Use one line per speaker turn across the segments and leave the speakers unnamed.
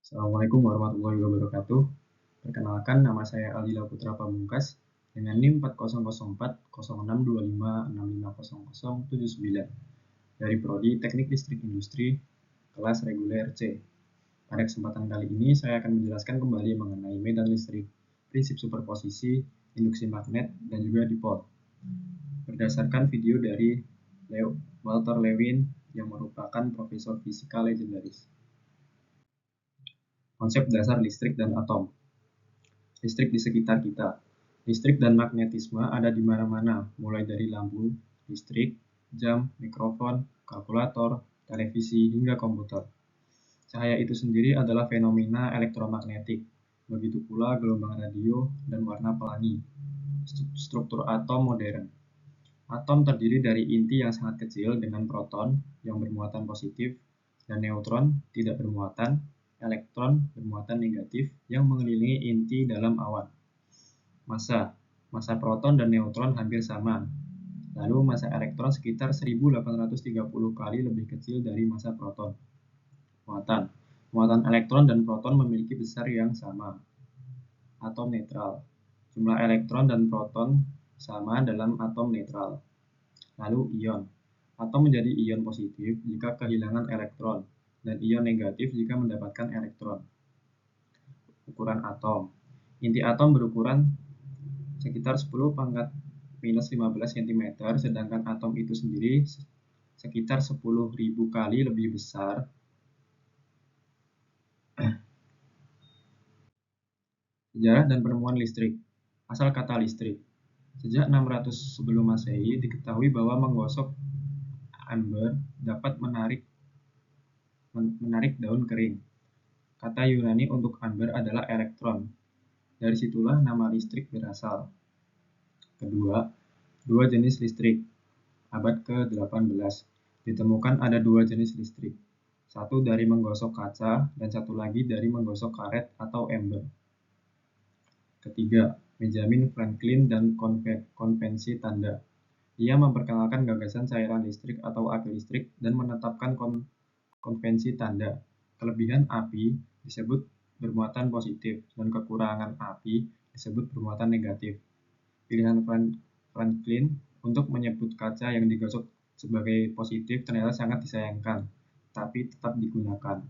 Assalamualaikum warahmatullahi wabarakatuh. Perkenalkan, nama saya Aldila Putra Pamungkas dengan NIM 40040625650079 dari Prodi Teknik Listrik Industri kelas reguler C. Pada kesempatan kali ini saya akan menjelaskan kembali mengenai medan listrik, prinsip superposisi, induksi magnet, dan juga dipol. Berdasarkan video dari Walter Lewin yang merupakan profesor fisika legendaris. Konsep dasar listrik dan atom. Listrik di sekitar kita. Listrik dan magnetisme ada di mana-mana, mulai dari lampu, listrik, jam, mikrofon, kalkulator, televisi, hingga komputer. Cahaya itu sendiri adalah fenomena elektromagnetik, begitu pula gelombang radio dan warna pelangi. Struktur atom modern. Atom terdiri dari inti yang sangat kecil dengan proton yang bermuatan positif dan neutron tidak bermuatan, elektron bermuatan negatif yang mengelilingi inti dalam awan. Massa proton dan neutron hampir sama. Lalu massa elektron sekitar 1830 kali lebih kecil dari massa proton. Muatan elektron dan proton memiliki besar yang sama. Atom netral. Jumlah elektron dan proton sama dalam atom netral. Lalu ion. Atom menjadi ion positif jika kehilangan elektron dan ion negatif jika mendapatkan elektron. Ukuran atom. Inti atom berukuran sekitar 10 pangkat minus 15 cm, sedangkan atom itu sendiri sekitar 10.000 kali lebih besar. Sejarah dan penemuan listrik. Asal kata listrik. Sejak 600 sebelum Masehi diketahui bahwa menggosok amber dapat menarik daun kering. Kata Yunani untuk amber adalah elektron. Dari situlah nama listrik berasal. Kedua, dua jenis listrik. Abad ke-18. Ditemukan ada dua jenis listrik. Satu dari menggosok kaca dan satu lagi dari menggosok karet atau ember. Ketiga, Benjamin Franklin dan konvensi tanda. Ia memperkenalkan gagasan cairan listrik atau aki listrik dan menetapkan konvensi tanda. Kelebihan api disebut bermuatan positif dan kekurangan api disebut bermuatan negatif. Pilihan Franklin untuk menyebut kaca yang digosok sebagai positif ternyata sangat disayangkan, tapi tetap digunakan.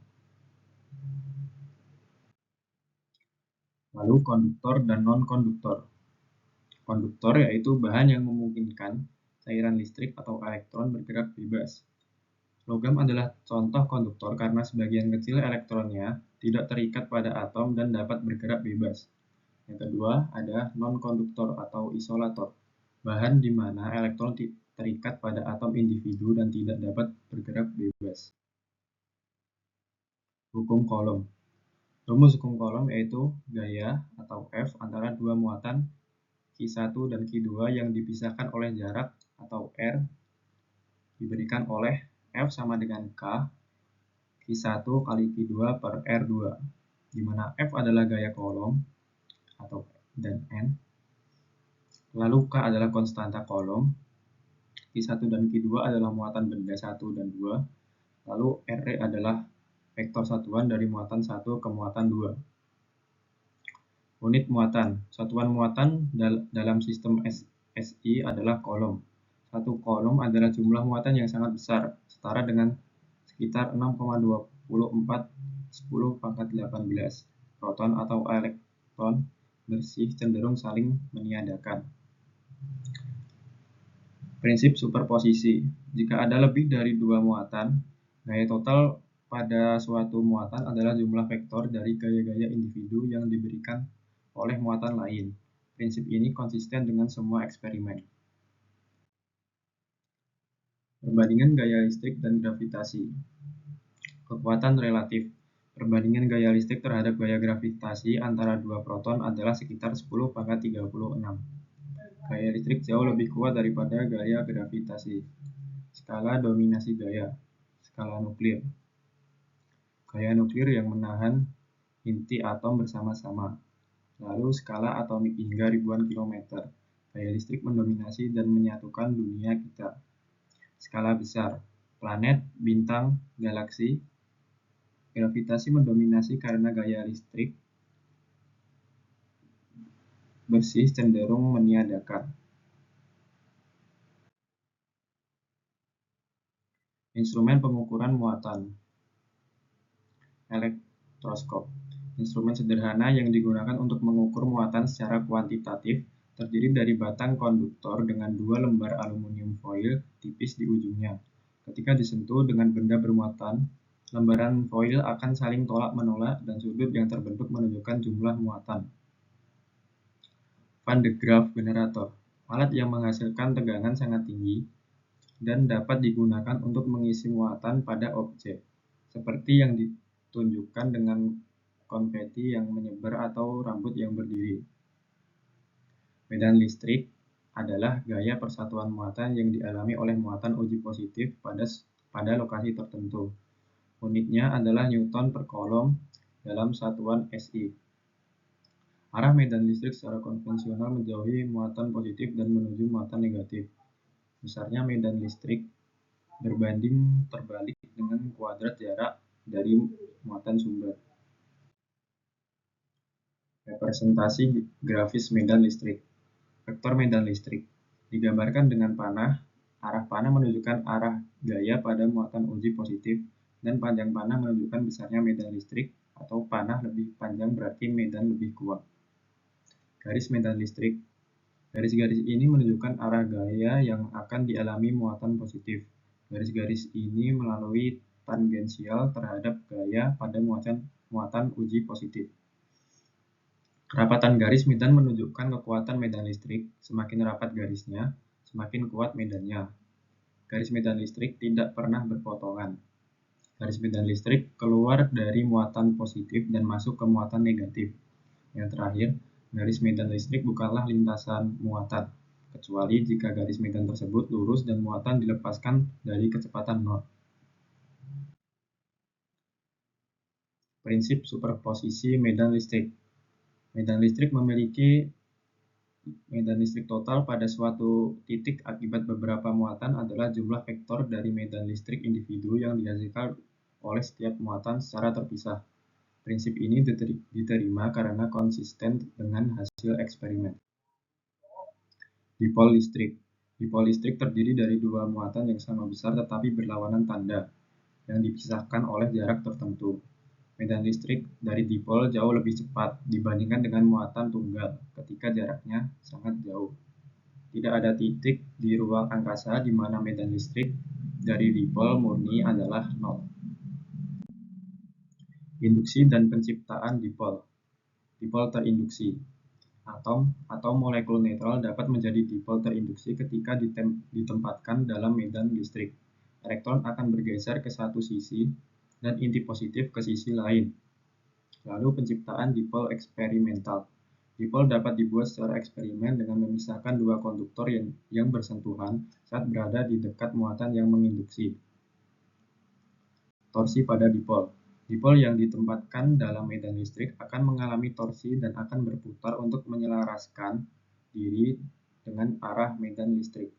Lalu konduktor dan non-konduktor. Konduktor yaitu bahan yang memungkinkan cairan listrik atau elektron bergerak bebas. Logam adalah contoh konduktor karena sebagian kecil elektronnya tidak terikat pada atom dan dapat bergerak bebas. Yang kedua ada non-konduktor atau isolator, bahan di mana elektron terikat pada atom individu dan tidak dapat bergerak bebas. Hukum Coulomb. Rumus hukum Coulomb yaitu gaya atau F antara dua muatan Q1 dan Q2 yang dipisahkan oleh jarak atau R diberikan oleh F sama dengan K Q1 kali Q2 per R2, di mana F adalah gaya Coulomb atau dan N. Lalu K adalah konstanta Coulomb, Q1 dan Q2 adalah muatan benda 1 dan 2, lalu R adalah vektor satuan dari muatan 1 ke muatan 2. Unit muatan. Satuan muatan dalam sistem SI adalah Coulomb. Satu Coulomb adalah jumlah muatan yang sangat besar, setara dengan sekitar 6,24 10 pangkat 18 proton atau elektron bersih cenderung saling meniadakan. Prinsip superposisi. Jika ada lebih dari dua muatan, gaya total pada suatu muatan adalah jumlah vektor dari gaya-gaya individu yang diberikan oleh muatan lain. Prinsip ini konsisten dengan semua eksperimen. Perbandingan gaya listrik dan gravitasi. Kekuatan relatif. Perbandingan gaya listrik terhadap gaya gravitasi antara dua proton adalah sekitar 10 pangkat 36. Gaya listrik jauh lebih kuat daripada gaya gravitasi. Skala dominasi gaya. Skala nuklir. Gaya nuklir yang menahan inti atom bersama-sama. Lalu skala atomik hingga ribuan kilometer. Gaya listrik mendominasi dan menyatukan dunia kita. Skala besar. Planet, bintang, galaksi, Gravitasi mendominasi karena gaya listrik bersih cenderung meniadakan. Instrumen pengukuran muatan. Elektroskop. Instrumen sederhana yang digunakan untuk mengukur muatan secara kuantitatif, terdiri dari batang konduktor dengan 2 lembar aluminium foil tipis di ujungnya. Ketika disentuh dengan benda bermuatan, lembaran foil akan saling tolak-menolak dan sudut yang terbentuk menunjukkan jumlah muatan. Van de Graaff generator, alat yang menghasilkan tegangan sangat tinggi dan dapat digunakan untuk mengisi muatan pada objek, seperti yang ditunjukkan dengan konveti yang menyebar atau rambut yang berdiri. Medan listrik adalah gaya persatuan muatan yang dialami oleh muatan uji positif pada lokasi tertentu. Unitnya adalah Newton per Coulomb dalam satuan SI. Arah medan listrik secara konvensional menjauhi muatan positif dan menuju muatan negatif. Besarnya medan listrik berbanding terbalik dengan kuadrat jarak dari muatan sumber. Representasi grafis medan listrik. Vektor medan listrik digambarkan dengan panah. Arah panah menunjukkan arah gaya pada muatan uji positif, dan panjang panah menunjukkan besarnya medan listrik, atau panah lebih panjang berarti medan lebih kuat. Garis medan listrik. Garis-garis ini menunjukkan arah gaya yang akan dialami muatan positif. Garis-garis ini melalui tangensial terhadap gaya pada muatan uji positif. Kerapatan garis medan menunjukkan kekuatan medan listrik. Semakin rapat garisnya, semakin kuat medannya. Garis medan listrik tidak pernah berpotongan. Garis medan listrik keluar dari muatan positif dan masuk ke muatan negatif. Yang terakhir, garis medan listrik bukanlah lintasan muatan, kecuali jika garis medan tersebut lurus dan muatan dilepaskan dari kecepatan nol. Prinsip superposisi medan listrik. Medan listrik memiliki medan listrik total pada suatu titik akibat beberapa muatan adalah jumlah vektor dari medan listrik individu yang dihasilkan oleh setiap muatan secara terpisah. Prinsip ini diterima karena konsisten dengan hasil eksperimen. Dipol listrik. Dipol listrik terdiri dari dua muatan yang sama besar tetapi berlawanan tanda, yang dipisahkan oleh jarak tertentu. Medan listrik dari dipol jauh lebih cepat dibandingkan dengan muatan tunggal ketika jaraknya sangat jauh. Tidak ada titik di ruang angkasa di mana medan listrik dari dipol murni adalah nol. Induksi dan penciptaan dipol. Dipol terinduksi. Atom atau molekul netral dapat menjadi dipol terinduksi ketika ditempatkan dalam medan listrik. Elektron akan bergeser ke satu sisi dan inti positif ke sisi lain. Lalu penciptaan dipol eksperimental. Dipol dapat dibuat secara eksperimen dengan memisahkan dua konduktor yang bersentuhan saat berada di dekat muatan yang menginduksi. Torsi pada dipol. Dipol yang ditempatkan dalam medan listrik akan mengalami torsi dan akan berputar untuk menyelaraskan diri dengan arah medan listrik.